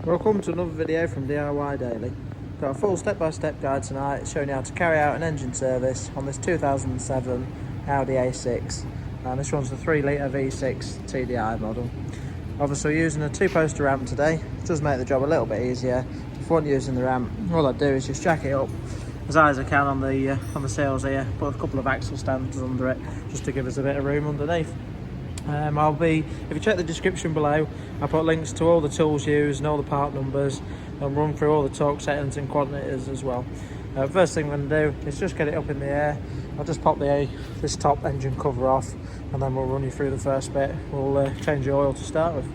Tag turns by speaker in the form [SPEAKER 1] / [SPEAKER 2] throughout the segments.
[SPEAKER 1] Welcome to another video from DIY Daily. Got a full step-by-step guide tonight showing you how to carry out an engine service on this 2007 Audi A6. And this one's the 3 Ltr V6 TDI model. Obviously using a 2-poster ramp today. It does make the job a little bit easier. If you want using the ramp, all I do is just jack it up as high as I can on the sails here, put a couple of axle stands under it just to give us a bit of room underneath. If you check the description below, I'll put links to all the tools used and all the part numbers, and run through all the torque settings and quantities as well. First thing I'm going to do is just get it up in the air. I'll just pop this top engine cover off, and then we'll run you through the first bit. We'll change the oil to start with.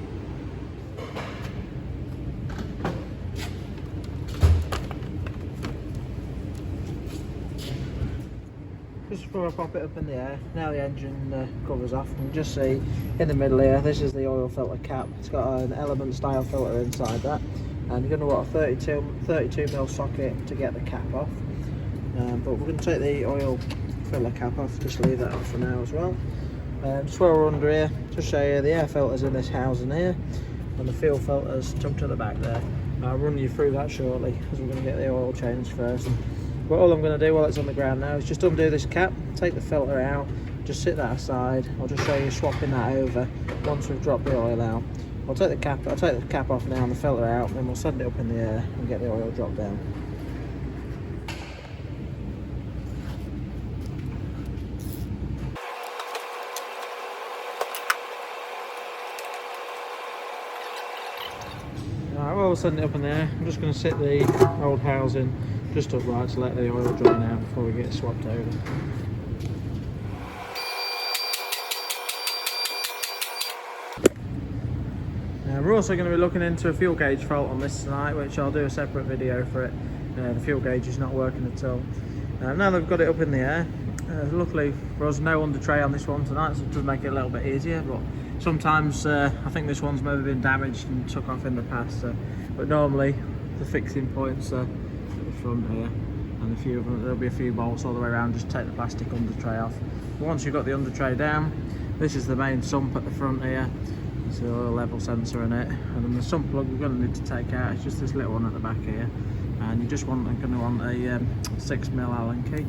[SPEAKER 1] Just before I pop it up in the air, now the engine cover's off, and you just see in the middle here, this is the oil filter cap. It's got an element style filter inside that, and you're going to want a 32mm socket to get the cap off. But we're going to take the oil filter cap off, just leave that off for now as well. Just while we're under here, just show you the air filters in this housing here, and the fuel filters tucked to the back there. I'll run you through that shortly, because we're going to get the oil changed first. But all I'm going to do while it's on the ground now is just undo this cap, take the filter out, just sit that aside. I'll just show you swapping that over once we've dropped the oil out. I'll take the cap off now and the filter out, and then we'll send it up in the air and get the oil dropped down. Alright, while we're setting it up in there, I'm just going to sit the old housing just upright to let the oil drain out before we get it swapped over. We're also going to be looking into a fuel gauge fault on this tonight, which I'll do a separate video for it. The fuel gauge is not working at all. Now that we've got it up in the air, luckily for us, no under tray on this one tonight, so it does make it a little bit easier. But sometimes I think this one's maybe been damaged and took off in the past. But normally the fixing points are front here, and there'll be a few bolts all the way around. Just take the plastic under tray off. Once you've got the under tray down, this is the main sump at the front here. There's the oil level sensor in it, and then the sump plug we're going to need to take out. It's just this little one at the back here, and you just going to want a 6mm Allen key.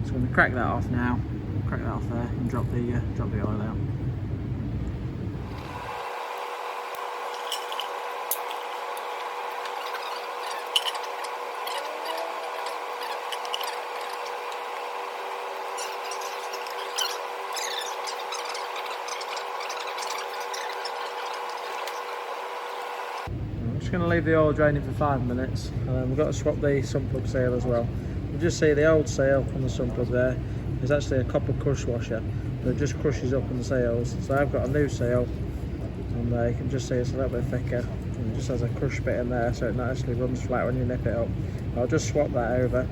[SPEAKER 1] So I'm going to crack that off now, crack that off there, and drop the oil out. Just going to leave the oil draining for 5 minutes, and then we've got to swap the sump plug seal as well. You just see the old seal on the sump plug there is actually a copper crush washer that just crushes up on the seals. So I've got a new seal, and you can just see it's a little bit thicker, and it just has a crush bit in there, so it not actually runs flat when you nip it up. I'll just swap that over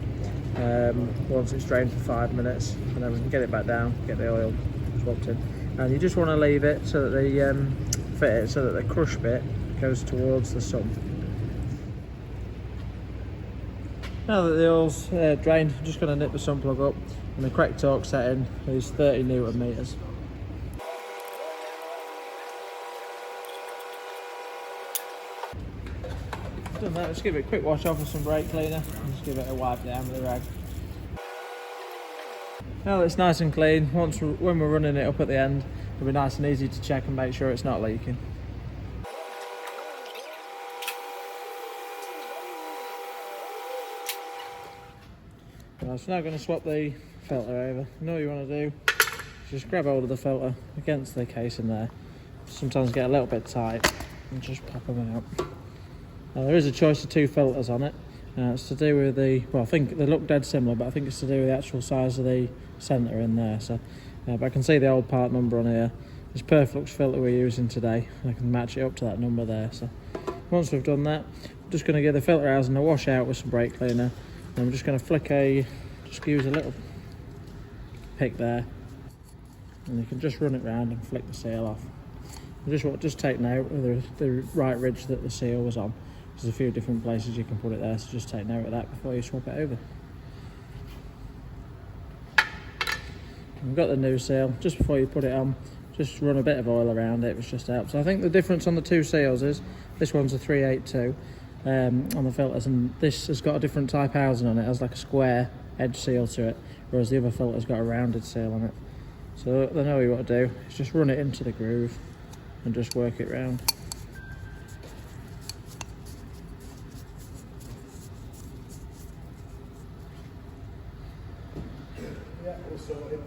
[SPEAKER 1] once it's drained for 5 minutes, and then we can get it back down, get the oil swapped in. And you just want to leave it so that the crush bit goes towards the sump. Now that the oil's drained, I'm just going to nip the sump plug up, and the correct torque setting is 30 Newton meters. Done that, let's give it a quick wash off with some brake cleaner, and just give it a wipe down with a rag. Now that it's nice and clean, when we're running it up at the end, it'll be nice and easy to check and make sure it's not leaking. So now I'm going to swap the filter over. And all you want to do is just grab hold of the filter against the casing there. Sometimes get a little bit tight and just pop them out. Now there is a choice of 2 filters on it. It's to do with I think they look dead similar, but I think it's to do with the actual size of the centre in there. So, but I can see the old part number on here. This Purflux filter we're using today, I can match it up to that number there. So once we've done that, I'm just going to give the filter housing a wash out with some brake cleaner. And I'm just going to just use a little pick there, and you can just run it round and flick the seal off. And just take note of the right ridge that the seal was on. There's a few different places you can put it there, so just take note of that before you swap it over. We've got the new seal. Just before you put it on, just run a bit of oil around it, which just helps. I think the difference on the two seals is This one's a 382 on the filters, and this has got a different type housing on it. It has like a square edge seal to it, whereas the other filter's got a rounded seal on it. So then all you want to do is just run it into the groove and just work it round.
[SPEAKER 2] Yeah, all sorted.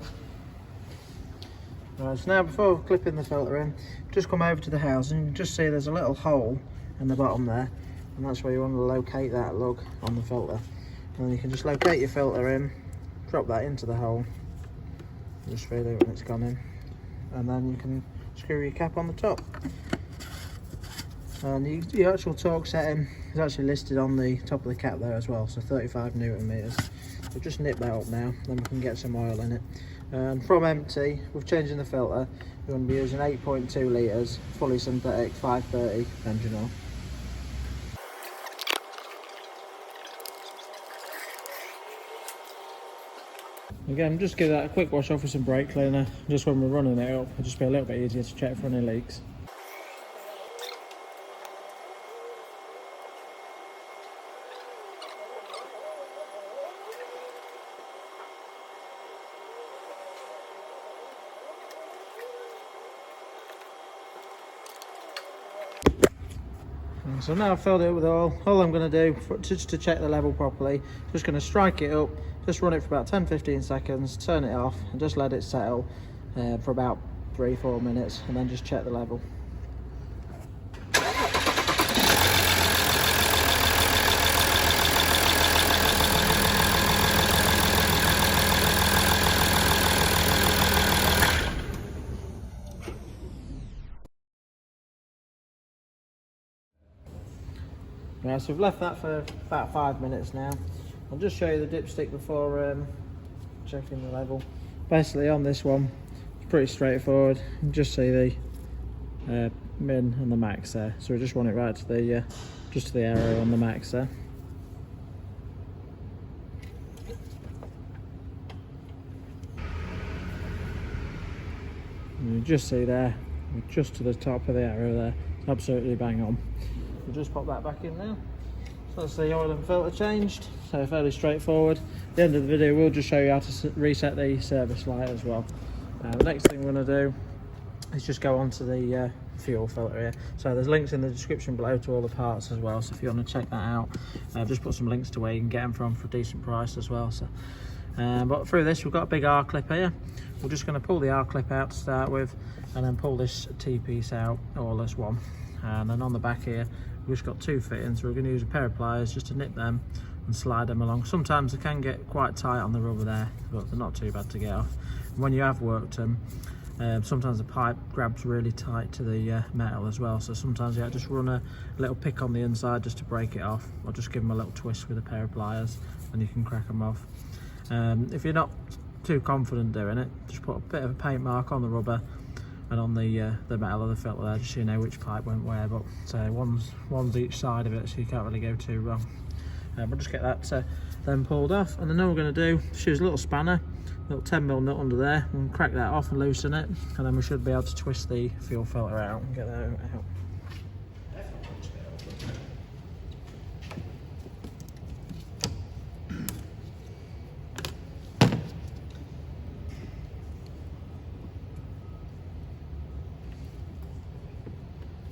[SPEAKER 1] Right, so now before clipping the filter in, just come over to the housing. You can just see there's a little hole in the bottom there, and that's where you want to locate that lug on the filter. And then you can just locate your filter in, drop that into the hole, just feel it when it's gone in, and then you can screw your cap on the top. And the actual torque setting is actually listed on the top of the cap there as well, so 35 Newton meters. So just nip that up now, then we can get some oil in it. And from empty, with changing the filter, we're going to be using 8.2 litres, fully synthetic 530 engine oil. Again, just give that a quick wash off with some brake cleaner. Just when we're running it up, it'll just be a little bit easier to check for any leaks. So now I've filled it with oil, all I'm going to do just to check the level properly, just going to strike it up, just run it for about 10-15 seconds, turn it off and just let it settle for about 3-4 minutes, and then just check the level. Right, so we've left that for about 5 minutes now. I'll just show you the dipstick before checking the level. Basically on this one, it's pretty straightforward. You can just see the min and the max there. So we just want it right to the just to the arrow on the max there. And you just see there, just to the top of the arrow there. It's absolutely bang on. We'll just pop that back in now. So that's the oil and filter changed, so fairly straightforward. At the end of the video we'll just show you how to reset the service light as well. The next thing we're going to do is just go on to the fuel filter here. So there's links in the description below to all the parts as well, so if you want to check that out, just put some links to where you can get them from for a decent price as well. So, but through this we've got a big R clip here. We're just going to pull the R clip out to start with, and then pull this T-piece out all as one. And then on the back here we've just got two fittings, so we're going to use a pair of pliers just to nip them and slide them along. Sometimes they can get quite tight on the rubber there, but they're not too bad to get off. And when you have worked them, sometimes the pipe grabs really tight to the metal as well, so sometimes you just run a little pick on the inside just to break it off, or just give them a little twist with a pair of pliers and you can crack them off. If you're not too confident doing it, just put a bit of a paint mark on the rubber and on the metal of the filter there, just so you know which pipe went where. But one's each side of it, so you can't really go too wrong. We'll just get that then pulled off, and then all we're going to do is use a little spanner, a little 10mm nut under there, and crack that off and loosen it, and then we should be able to twist the fuel filter out and get that out.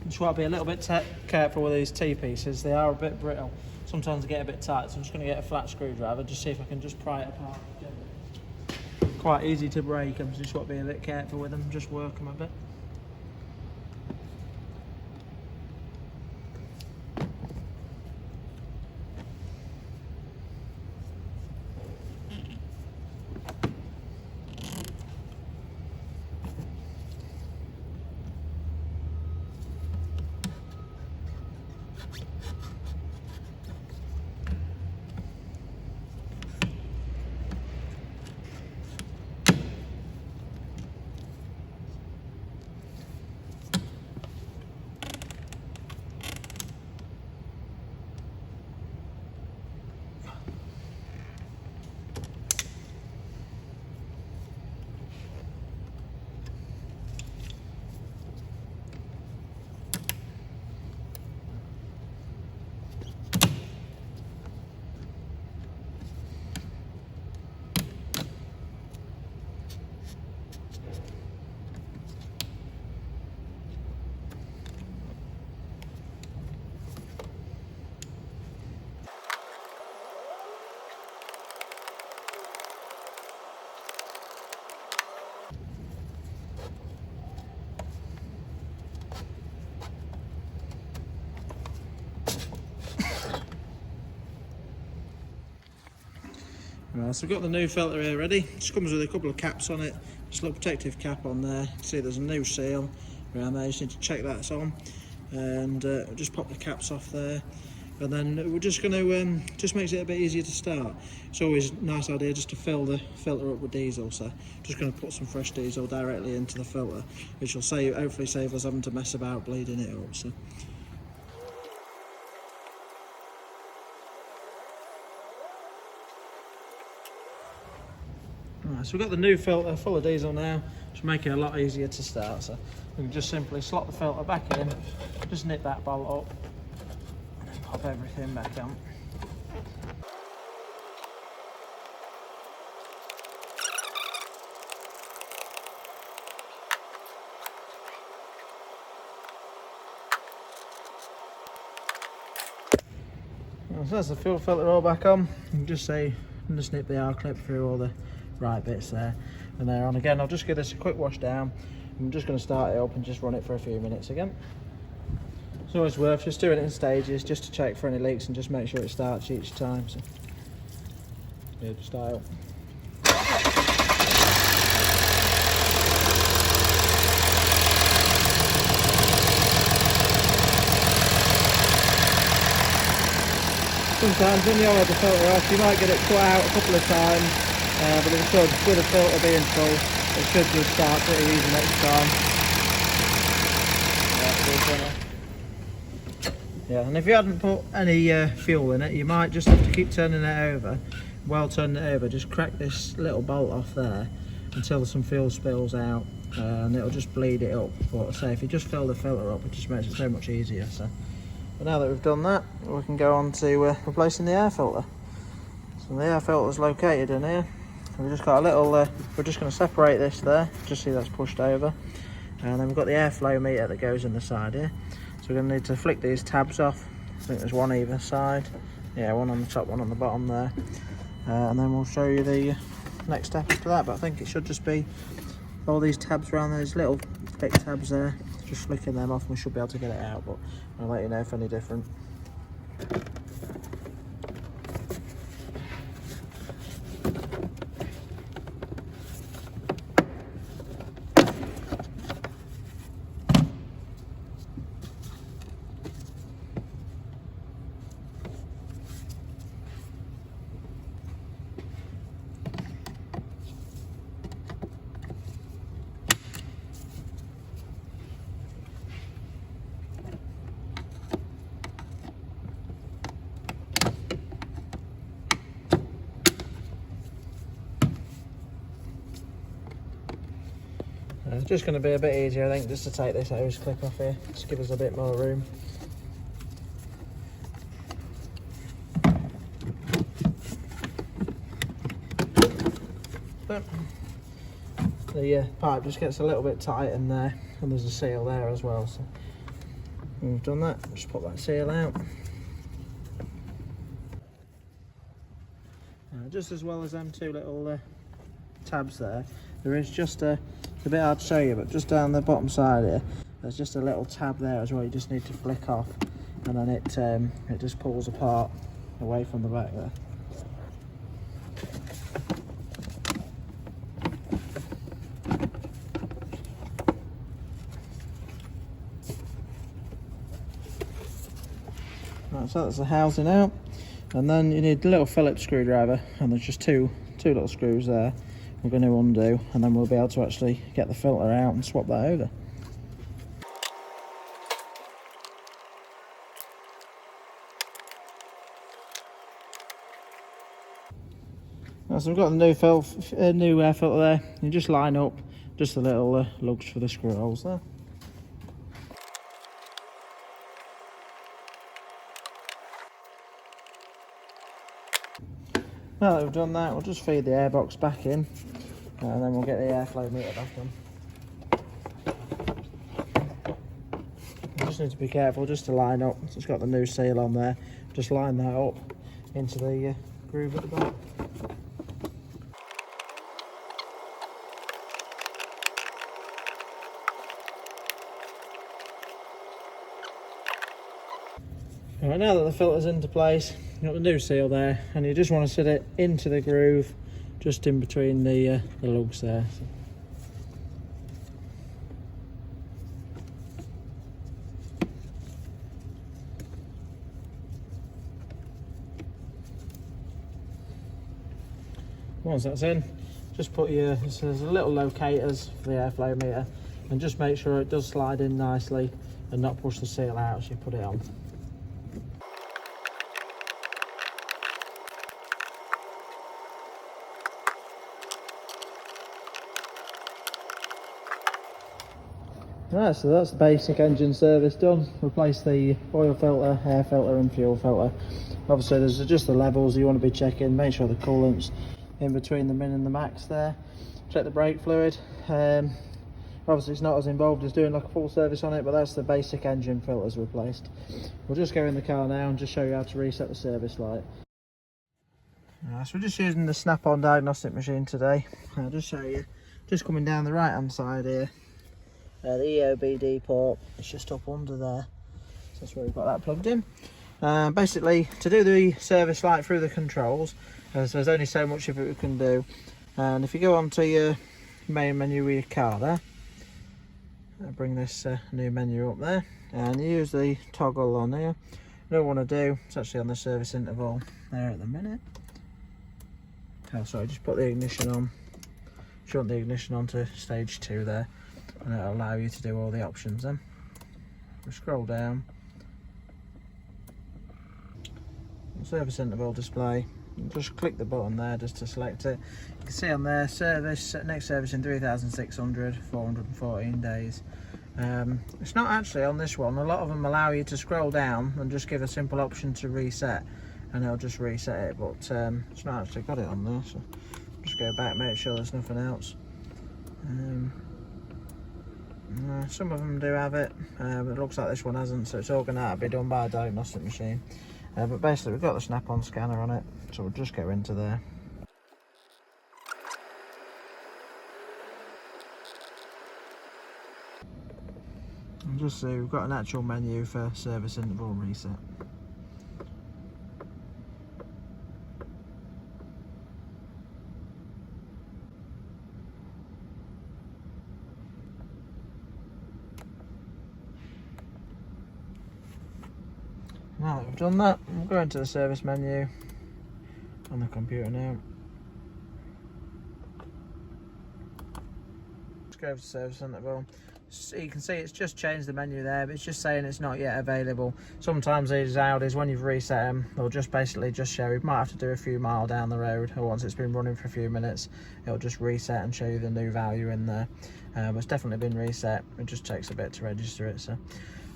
[SPEAKER 1] Just want to be a little bit careful with these T-pieces, they are a bit brittle. Sometimes they get a bit tight, so I'm just going to get a flat screwdriver, just see if I can just pry it apart. Quite easy to break them, so just want to be a bit careful with them, just work them a bit. Right, so we've got the new filter here ready. Just comes with a couple of caps on it. Just a little protective cap on there. You can see there's a new seal around there. You just need to check that's on. And just pop the caps off there. And then we're just going to, just makes it a bit easier to start. It's always a nice idea just to fill the filter up with diesel. So just going to put some fresh diesel directly into the filter, which will hopefully save us having to mess about bleeding it up. So. Right, so we've got the new filter full of diesel now, just make it a lot easier to start. So we can just simply slot the filter back in, just nip that bolt up, and then pop everything back on. So that's the fuel filter all back on. You can just nip the R-clip through all the right bits there and there on again. I'll just give this a quick wash down. I'm just going to start it up and just run it for a few minutes again. It's always worth just doing it in stages just to check for any leaks and just make sure it starts each time. So yeah, just start up. Sometimes when you have the filter off, you might get it cut out a couple of times, but it should, with the filter being full, it should just start pretty easy next time. Yeah, and if you hadn't put any fuel in it, you might just have to keep turning it over. While turning it over, just crack this little bolt off there until some fuel spills out, and it'll just bleed it up. But say if you just fill the filter up, it just makes it so much easier. So. But now that we've done that, we can go on to replacing the air filter. So the air filter is located in here. We've just got a little, we're just going to separate this there, just see that's pushed over. And then we've got the airflow meter that goes in the side here. So we're going to need to flick these tabs off. I think there's one either side. Yeah, one on the top, one on the bottom there. And then we'll show you the next step after that. But I think it should just be all these tabs around there, these little thick tabs there. Just flicking them off and we should be able to get it out, but I'll let you know if any different. It's just going to be a bit easier, I think, just to take this hose clip off here, just give us a bit more room. The pipe just gets a little bit tight in there, and there's a seal there as well. So when we've done that, just pop that seal out. Just as well as them two little tabs there, there is just it's a bit hard to show you, but just down the bottom side here, there's just a little tab there as well. You just need to flick off, and then it just pulls apart away from the back there. Right, so that's the housing out, and then you need a little Phillips screwdriver, and there's just two little screws there. We're going to undo, and then we'll be able to actually get the filter out and swap that over. Right, so we've got the new air filter there. You just line up just the little lugs for the screw holes there. Now that we've done that, we'll just feed the airbox back in, and then we'll get the airflow meter back on. You just need to be careful just to line up. It's got the new seal on there. Just line that up into the groove at the bottom. Alright, now that the filter's into place, you've got the new seal there, and you just want to set it into the groove just in between the lugs there. Once that's in, just put there's little locators for the airflow meter, and just make sure it does slide in nicely and not push the seal out as you put it on. Right, so that's the basic engine service done. Replace the oil filter, air filter and fuel filter. Obviously there's just the levels you want to be checking, make sure the coolant's in between the min and the max there. Check the brake fluid. Obviously it's not as involved as doing like a full service on it, but that's the basic engine filters replaced. We'll just go in the car now and just show you how to reset the service light. Right, so we're just using the snap-on diagnostic machine today. I'll just show you, just coming down the right hand side here. The EOBD port is just up under there, so that's where we've got that plugged in. Basically, to do the service light through the controls, so there's only so much of it we can do. And if you go onto your main menu with your car there, I'll bring this new menu up there, and you use the toggle on here. What I want to do, it's actually on the service interval there at the minute. Oh, sorry, just put the ignition on. Shut the ignition on to stage 2 there, and it'll allow you to do all the options then. We'll scroll down. Service interval display. Just click the button there just to select it. You can see on there, service, next service in 3,600, 414 days. It's not actually on this one. A lot of them allow you to scroll down and just give a simple option to reset, and it'll just reset it, but it's not actually got it on there, so just go back, make sure there's nothing else. Some of them do have it, but it looks like this one hasn't, so it's all going to have to be done by a diagnostic machine. But basically we've got the snap-on scanner on it, so we'll just go into there. And just see, we've got an actual menu for service interval reset. Now that we've done that, we'll go into the service menu on the computer now. Let's go over to service interval. So you can see it's just changed the menu there, but it's just saying it's not yet available. Sometimes these Audis, when you've reset them, they'll just basically just show you might have to do a few miles down the road, or once it's been running for a few minutes, it'll just reset and show you the new value in there. But it's definitely been reset. It just takes a bit to register it. So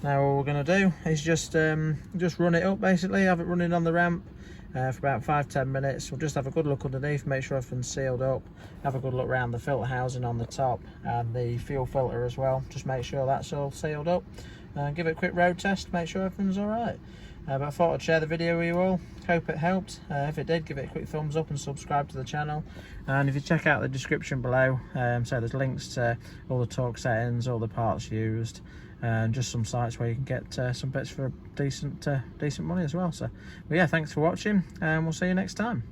[SPEAKER 1] now all we're going to do is just run it up, basically, have it running on the ramp for about 5-10 minutes. We'll just have a good look underneath, make sure everything's sealed up, have a good look around the filter housing on the top and the fuel filter as well, just make sure that's all sealed up, and give it a quick road test, make sure everything's alright. But I thought I'd share the video with you all, hope it helped. If it did, give it a quick thumbs up and subscribe to the channel. And if you check out the description below, so there's links to all the torque settings, all the parts used, and just some sites where you can get some bits for decent money as well. So, but yeah, thanks for watching, and we'll see you next time.